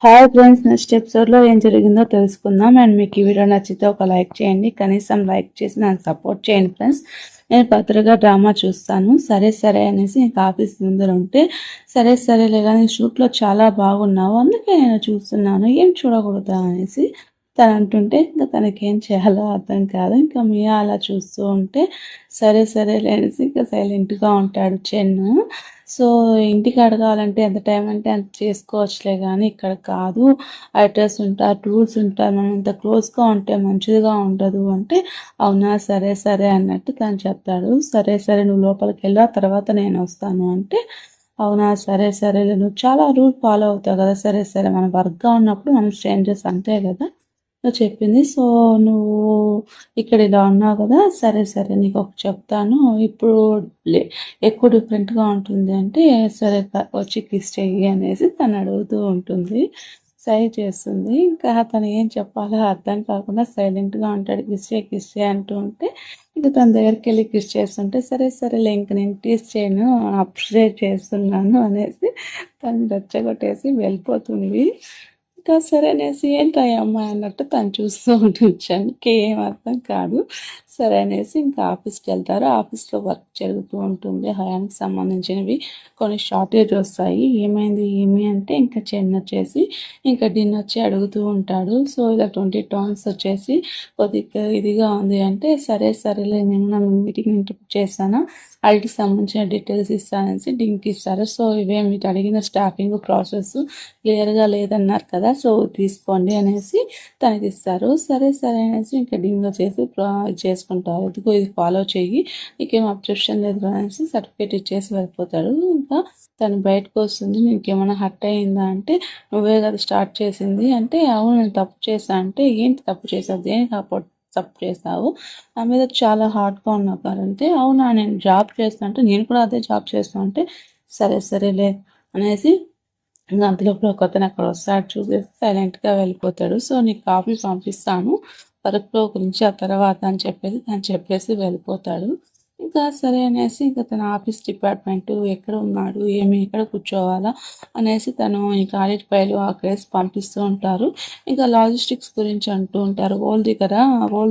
Hi friends, next ఎపిసోడ్లో ఏం జరిగిందో తెలుసుకుందాం. అండ్ మీకు ఈ వీడియో నచ్చితే ఒక లైక్ చేయండి, కనీసం లైక్ చేసి నాకు సపోర్ట్ చేయండి ఫ్రెండ్స్. నేను పత్రిగా డ్రామా చూస్తాను. సరే సరే అనేసి ఇంకా ఆఫీస్ ముందర ఉంటే, సరే సరేలే కానీ షూట్లో చాలా బాగున్నావు, అందుకే నేను చూస్తున్నాను, ఏం చూడకూడదా అనేసి తను అంటుంటే ఇంకా తనకేం చేయాలో అర్థం కాదు. ఇంకా మియా అలా చూస్తూ ఉంటే సరే సరేలే అనేసి ఇంకా సైలెంట్గా ఉంటాడు చెన్ను. సో ఇంటికి అడగాలంటే ఎంత టైం అంటే అంత చేసుకోవచ్చులే, కానీ ఇక్కడ కాదు, అడ్రస్ ఉంటారు, టూల్స్ ఉంటారు, మనం ఇంత క్లోజ్గా ఉంటే మంచిదిగా ఉండదు అంటే, అవునా సరే సరే అన్నట్టు తను చెప్తాడు. సరే సరే నువ్వు లోపలికి వెళ్ళు, ఆ తర్వాత నేను వస్తాను అంటే, అవునా సరే సరేలే, నువ్వు చాలా రూల్ ఫాలో అవుతావు కదా, సరే సరే మనం వర్క్గా ఉన్నప్పుడు మనం స్ట్రేంజర్స్ అంతే కదా చెప్పింది. సో నువ్వు ఇక్కడ ఇలా ఉన్నావు కదా, సరే సరే నీకు ఒకటి చెప్తాను, ఇప్పుడు ఎక్కువ డిఫరెంట్గా ఉంటుంది అంటే, సరే వచ్చి కిస్ చెయ్యి అనేసి తను అడుగుతూ ఉంటుంది, సై చేస్తుంది. ఇంకా తను ఏం చెప్పాలో అర్థం కాకుండా సైలెంట్గా ఉంటాడు. కిస్ చే అంటూ ఉంటే ఇంకా తన దగ్గరికి వెళ్ళి కిస్ చేస్తుంటే, సరే సరేలే ఇంక నేను టీస్ చేయను, అప్రిషియేట్ చేస్తున్నాను అనేసి తను రెచ్చగొట్టేసి వెళ్ళిపోతుంది. ఇంకా సరే అనేసి ఏంటయ్యా అమ్మాయి అన్నట్టు తను చూస్తూ ఉంటుంది. ఏం అర్థం కాదు. సరే అనేసి ఇంకా ఆఫీస్కి వెళ్తారు. ఆఫీస్లో వర్క్ జరుగుతూ ఉంటుంది. హయానికి సంబంధించినవి కొన్ని షార్టేజ్ వస్తాయి. ఏమైంది ఏమి అంటే ఇంకా చెన్న వచ్చేసి ఇంకా డిన్ వచ్చి అడుగుతూ ఉంటాడు. సో ఇలా 20 టర్న్స్ వచ్చేసి కొద్దిగా ఇదిగా ఉంది అంటే, సరే సరేలే నేను నా మీటింగ్ ఇంటర్ప్ట్ చేస్తాను, వాటికి సంబంధించిన డీటెయిల్స్ ఇస్తాననేసి డింక్ ఇస్తారు. సో ఇవే మీరు అడిగిన స్టాఫింగ్ ప్రాసెస్ క్లియర్గా లేదన్నారు కదా, సో తీసుకోండి అనేసి తనకి ఇస్తారు. సరే సరే అనేసి ఇంకా డింగ్ చేసి చేసుకుంటారు. ఇదిగో ఇది ఫాలో చెయ్యి, నీకేం అబ్జెక్షన్ లేదు అనేసి సర్టిఫికేట్ ఇచ్చేసి వెళ్ళిపోతాడు. ఇంకా తను బయటకు వస్తుంది. నీకేమైనా హర్ట్ అయిందా అంటే, నువ్వే కదా స్టార్ట్ చేసింది అంటే, అవును నేను తప్పు చేశా అంటే, ఏంటి తప్పు చేసావు, దేనికి తప్పు చేస్తావు, నా మీద చాలా హార్డ్గా ఉన్నావు అంటే, అవునా నేను జాబ్ చేస్తా అంటే, నేను కూడా అదే జాబ్ చేస్తా అంటే, సరే సరేలే అనేసి ఇంకా అంతలోపల ఒకతను అక్కడ వస్తాడు, చూసేసి సైలెంట్గా వెళ్ళిపోతాడు. సో నీకు కాఫీ పంపిస్తాను వర్క్లో గురించి ఆ తర్వాత అని చెప్పేసి తను చెప్పేసి వెళ్ళిపోతాడు. ఇంకా సరే అనేసి ఇంకా తన ఆఫీస్ డిపార్ట్మెంట్ ఎక్కడ ఉన్నాడు, ఎక్కడ కూర్చోవాలా అనేసి తను ఇంకా ఆడిట్ ఫైల్ అక్కడేసి పంపిస్తూ ఉంటారు. ఇంకా లాజిస్టిక్స్ గురించి అంటూ ఉంటారు. ఓల్డ్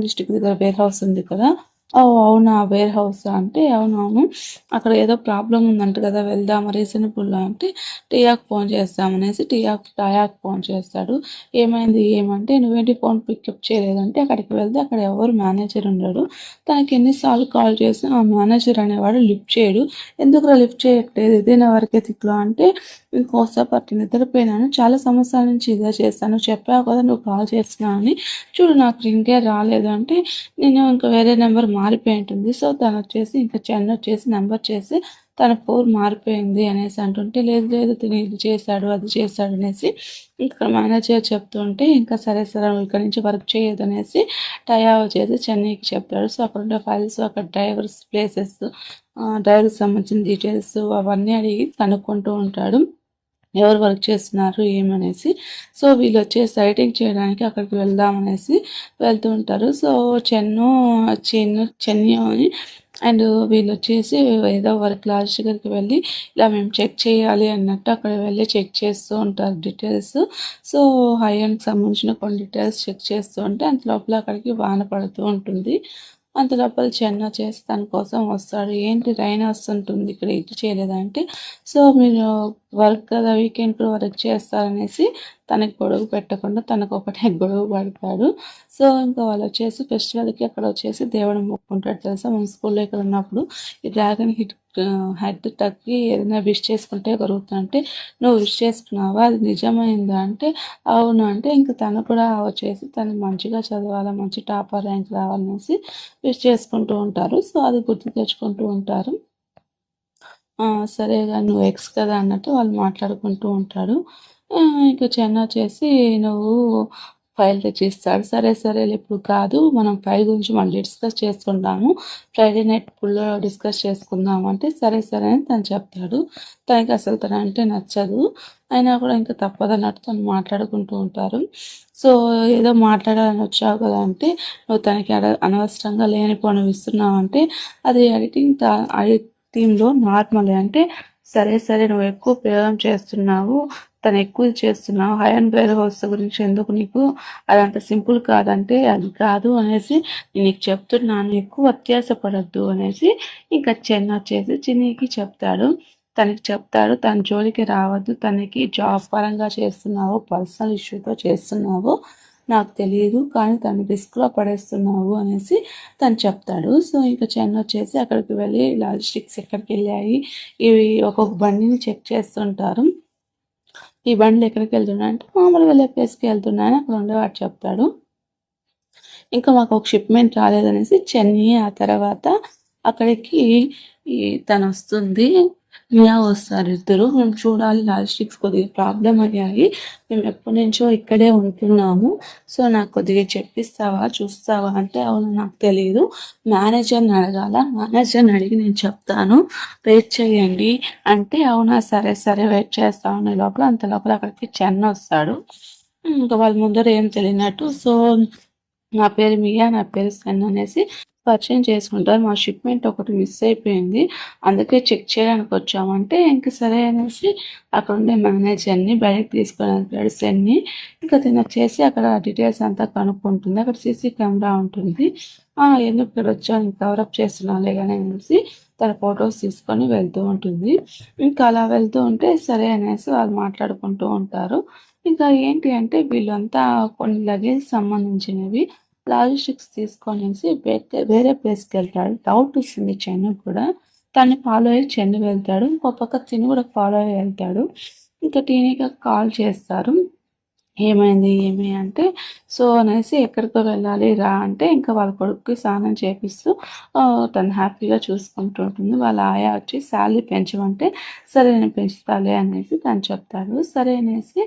డిస్ట్రిక్ట్ దగ్గర వేర్ హౌస్ ఉంది కదా, ఓ అవునా వేర్ హౌస్ అంటే, అవునవును అక్కడ ఏదో ప్రాబ్లం ఉందంట కదా, వెళ్దామా రీజనబుల్ అంటే, టీయాకు ఫోన్ చేస్తామనేసి టయాకు ఫోన్ చేస్తాడు. ఏమంటే, నువ్వేంటి ఫోన్ పికప్ చేయలేదంటే, అక్కడికి వెళ్తే అక్కడ ఎవరు మేనేజర్ ఉండడు, తనకి ఎన్నిసార్లు కాల్ చేసినా ఆ మేనేజర్ అనేవాడు లిఫ్ట్ చేయడు. ఎందుకు లిఫ్ట్ చేయట్లేదు, ఇదే నా వరకే తిక్కులో అంటే, ఇంకోసేపటి నిద్రపోయినాను, చాలా సంవత్సరాల నుంచి ఇదే చేస్తాను, చెప్పావు కదా నువ్వు కాల్ చేస్తున్నావు అని, చూడు నాకు రింగే రాలేదు అంటే, నేను ఇంకా వేరే నెంబర్ మారిపోయి ఉంటుంది. సో తను వచ్చేసి ఇంకా చెన్న వచ్చేసి నెంబర్ చేసి తన ఫోన్ మారిపోయింది అనేసి అంటుంటే, లేదు లేదు తిని ఇది చేశాడు అది చేశాడు అనేసి ఇంకా మేనేజర్ చెప్తుంటే, ఇంకా సరే సరే ఇక్కడ నుంచి వర్క్ చేయదు అనేసి టయా వచ్చేసి చెన్నైకి చెప్తాడు. సో అక్కడ ఉండే ఫైల్స్, అక్కడ డ్రైవర్స్ ప్లేసెస్, డ్రైవర్కి సంబంధించిన డీటెయిల్స్ అవన్నీ అడిగి కనుక్కుంటూ ఉంటాడు, ఎవరు వర్క్ చేస్తున్నారు ఏమనేసి. సో వీళ్ళు వచ్చేసి సైటింగ్ చేయడానికి అక్కడికి వెళ్దామనేసి వెళ్తూ ఉంటారు. సో చెన్ను అని అండ్ వీళ్ళు వచ్చేసి ఏదో వర్క్ లాస్ట్ దగ్గరికి వెళ్ళి ఇలా మేము చెక్ చేయాలి అన్నట్టు అక్కడ వెళ్ళి చెక్ చేస్తూ ఉంటారు డీటెయిల్స్. సో హైఎండ్కి సంబంధించిన కొన్ని డీటెయిల్స్ చెక్ చేస్తూ ఉంటే అంత లోపల అక్కడికి వాన పడుతూ ఉంటుంది. అంత లోపల చెన్న చేసి తన కోసం వస్తాడు. ఏంటి రైన్ వస్తుంటుంది ఇక్కడ ఇది చేయలేదంటే, సో మీరు వర్క్ కదా వీకెండ్ కూడా వర్క్ చేస్తారనేసి తనకి గొడవ పెట్టకుండా తనకు ఒకటే గొడవ పడతాడు. సో ఇంకా వాళ్ళు వచ్చేసి ఫెస్టివల్కి అక్కడ వచ్చేసి దేవుడు మొక్కుంటాడు తెలుసా. మన స్కూల్లో ఇక్కడ ఉన్నప్పుడు ఈ డ్రాగన్ హెడ్ తగ్గి ఏదైనా విష్ చేసుకుంటే కలుగుతుందంటే, నువ్వు విష్ చేసుకున్నావా, అది నిజమైందా అంటే, అవును అంటే, ఇంకా తను కూడా వచ్చేసి తను మంచిగా చదవాలి, మంచి టాపర్ ర్యాంక్ రావాలనేసి విష్ చేసుకుంటూ ఉంటారు. సో అది గుర్తు తెచ్చుకుంటూ ఉంటారు. సరేగా నువ్వు ఎక్స్ కదా అన్నట్టు వాళ్ళు మాట్లాడుకుంటూ ఉంటాడు. ఇంకా చెన్న వచ్చేసి నువ్వు ఫైల్ తెచ్చిస్తాడు. సరే సరేలే ఇప్పుడు కాదు, మనం ఫైల్ గురించి మళ్ళీ డిస్కస్ చేసుకుంటాము, ఫ్రైడే నైట్ ఫుల్లో డిస్కస్ చేసుకుందాం అంటే, సరే సరే అని తను చెప్తాడు. తనకి అసలు తన అంటే నచ్చదు, అయినా కూడా ఇంకా తప్పదన్నట్టు తను మాట్లాడుకుంటూ ఉంటారు. సో ఏదో మాట్లాడాలని వచ్చావు కదా అంటే, నువ్వు తనకి అనవసరంగా లేనిపోనివి ఇస్తున్నావు అంటే, అది ఎడిటింగ్ టీంలో నార్మల్ అంటే, సరే సరే నువ్వు ఎక్కువ ప్రయోగం చేస్తున్నావు, తను ఎక్కువ చేస్తున్నావు, హై అండ్ వేర్ హౌస్ గురించి ఎందుకు నీకు, అదంత సింపుల్ కాదంటే అది కాదు అనేసి నేను నీకు చెప్తున్నాను, ఎక్కువ వ్యత్యాసపడద్దు అనేసి ఇంకా చెన్న వచ్చేసి చిన్నీకి చెప్తాడు. తనకి చెప్తాడు, తన జోలికి రావద్దు, తనకి జాబ్ పరంగా చేస్తున్నావు, పర్సనల్ ఇష్యూతో చేస్తున్నావు నాకు తెలియదు, కానీ తను రిస్క్లో పడేస్తున్నావు అనేసి తను చెప్తాడు. సో ఇంకా చెన్న వచ్చేసి అక్కడికి వెళ్ళి లాజిస్టిక్స్ ఎక్కడికి వెళ్ళాయి, ఇవి ఒక్కొక్క బండిని చెక్ చేస్తుంటారు. ఈ బండ్లు ఎక్కడికి వెళ్తున్నా అంటే మామూలుగా వెళ్ళే ప్లేస్కి వెళ్తున్నాయని అక్కడ ఉండేవాడు చెప్తాడు. ఇంకా మాకు ఒక షిప్మెంట్ రాలేదనేసి చెన్నీ ఆ తర్వాత అక్కడికి తను వస్తుంది, మియా వస్తారు ఇద్దరు. మేము చూడాలి, లాజిస్టిక్స్ కొద్దిగా ప్రాబ్లం అయ్యాయి, మేము ఎప్పటి నుంచో ఇక్కడే ఉంటున్నాము, సో నాకు కొద్దిగా చెప్పిస్తావా చూస్తావా అంటే అవును నాకు తెలియదు, మేనేజర్ని అడగాల, మేనేజర్ని అడిగి నేను చెప్తాను, వెయిట్ చేయండి అంటే అవునా సరే సరే వెయిట్ చేస్తాను లోపల. అంత లోపల అక్కడికి చెన్న వస్తాడు. ఇంకా వాళ్ళ ముందర ఏం తెలియనట్టు, సో నా పేరు మియా, నా పేరు సెన్ అనేసి పరిచయం చేసుకుంటారు. మా షిప్మెంట్ ఒకటి మిస్ అయిపోయింది, అందుకే చెక్ చేయడానికి వచ్చామంటే ఇంక సరే అనేసి అక్కడ ఉండే మేనేజర్ని బయటకు తీసుకొని వెళ్తాడు సెన్ని. ఇంకా తిన వచ్చేసి అక్కడ డీటెయిల్స్ అంతా కనుక్కుంటుంది. అక్కడ సీసీ కెమెరా ఉంటుంది. ఎందుకు ఇక్కడ వచ్చాను, కవరప్ చేస్తున్నాలే కానీ అనేసి తన ఫొటోస్ తీసుకొని వెళ్తూ ఉంటుంది. ఇంకా అలా వెళ్తూ ఉంటే సరే అనేసి వాళ్ళు మాట్లాడుకుంటూ ఉంటారు. ఇంకా ఏంటి అంటే వీళ్ళంతా కొన్ని లగేజ్ సంబంధించినవి లాజిస్టిక్స్ తీసుకొనేసి వేరే ప్లేస్కి వెళ్తాడు. డౌట్ వస్తుంది చెన్ను కూడా, తన్ని ఫాలో అయ్యి చెన్ను వెళ్తాడు. ఇంకో పక్క తిని కూడా ఫాలో అయ్యి వెళ్తాడు. ఇంకా టీనీగా కాల్ చేస్తారు, ఏమైంది ఏమి అంటే, సో అనేసి ఎక్కడికో వెళ్ళాలి రా అంటే ఇంకా వాళ్ళ కొడుకుకి స్నానం చేపిస్తూ తను హ్యాపీగా చూసుకుంటూ ఉంటుంది. వాళ్ళ ఆయా వచ్చి శాలరీ పెంచమంటే సరే నేను పెంచుతాలే అనేసి తను చెప్తాడు. సరే అనేసి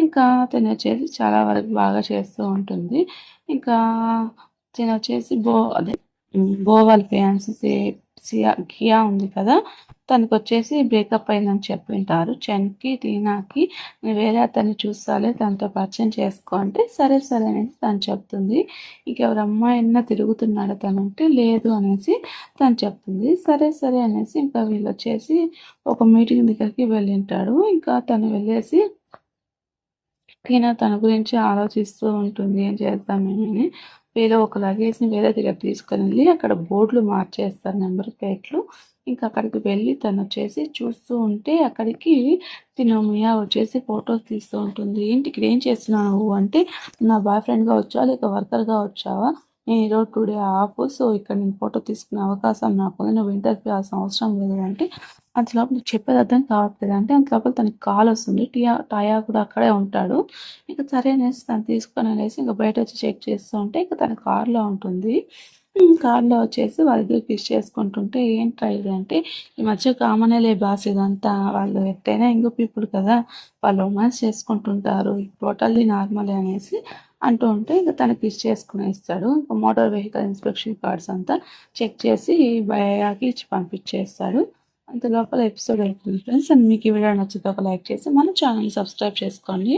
ఇంకా తను వచ్చేసి చాలా వరకు బాగా చేస్తూ ఉంటుంది. ఇంకా తను వచ్చేసి అదే వాళ్ళ ఫియాన్సీ కియా ఉంది కదా, తనకొచ్చేసి బ్రేకప్ అయిందని చెప్పింటారు చెన్కి టీనాకి. వేరే అతన్ని చూస్తాలే, తనతో పరిచయం చేసుకో అంటే సరే సరే అనేసి తను చెప్తుంది. ఇంకెవరు అమ్మాయినా తిరుగుతున్నాడు తను అంటే లేదు అనేసి తను చెప్తుంది. సరే సరే అనేసి ఇంకా వీళ్ళు వచ్చేసి ఒక మీటింగ్ దగ్గరికి వెళ్ళింటాడు. ఇంకా తను వెళ్ళేసి టీనా తన గురించి ఆలోచిస్తూ ఉంటుంది, ఏం చేద్దామేమని. వీళ్ళు ఒక లగేజ్ని వేరే దగ్గర తీసుకొని వెళ్ళి అక్కడ బోర్డులు మార్చేస్తారు, నెంబర్ ప్లేట్లు. ఇంకా అక్కడికి వెళ్ళి తను వచ్చేసి చూస్తూ ఉంటే అక్కడికి మియా వచ్చేసి ఫొటోస్ తీస్తూ ఉంటుంది. ఏంటి ఇక్కడ ఏం చేస్తున్నావు నువ్వు అంటే, నా బాయ్ ఫ్రెండ్గా వచ్చావా లేక వర్కర్గా వచ్చావా, నేను ఈరోజు టుడే ఆఫ్, సో ఇక్కడ నేను ఫోటో తీసుకునే అవకాశం నాకు ఉంది, నువ్వు ఇంటర్వ్యూ చేయాల్సిన అవసరం లేదు అంటే అంతలోపు నీకు చెప్పేది అర్థం కావట్లేదు అంటే అంతలోపల తనకి కాల్ వస్తుంది. టయా కూడా అక్కడే ఉంటాడు. ఇక సరే అనేసి తను తీసుకొని అనేసి ఇంకా బయట వచ్చి చెక్ చేస్తూ ఉంటే ఇంకా తన కార్లో ఉంటుంది. కార్లో వచ్చేసి వాళ్ళిద్దరు కిస్ చేసుకుంటుంటే ఏంట్రా ఇది అంటే, ఈ మధ్య కామనేలే బాస్ ఇదంతా, వాళ్ళు ఎట్టయినా ఇంకో పీపుల్ కదా, వాళ్ళు రొమాన్స్ చేసుకుంటుంటారు, టోటల్లీ నార్మలే అనేసి అంటూ ఉంటే ఇంకా తను కిస్ చేసుకుని ఇస్తాడు. ఇంకా మోటార్ వెహికల్ ఇన్స్పెక్షన్ కార్డ్స్ అంతా చెక్ చేసి భయాకి ఇచ్చి పంపించేస్తాడు. అంత లోపల ఎపిసోడ్ అయిపోయింది ఫ్రెండ్స్. అండ్ మీకు ఈ వీడియో నచ్చితే ఒక లైక్ చేసి మన ఛానల్ సబ్స్క్రైబ్ చేసుకోండి.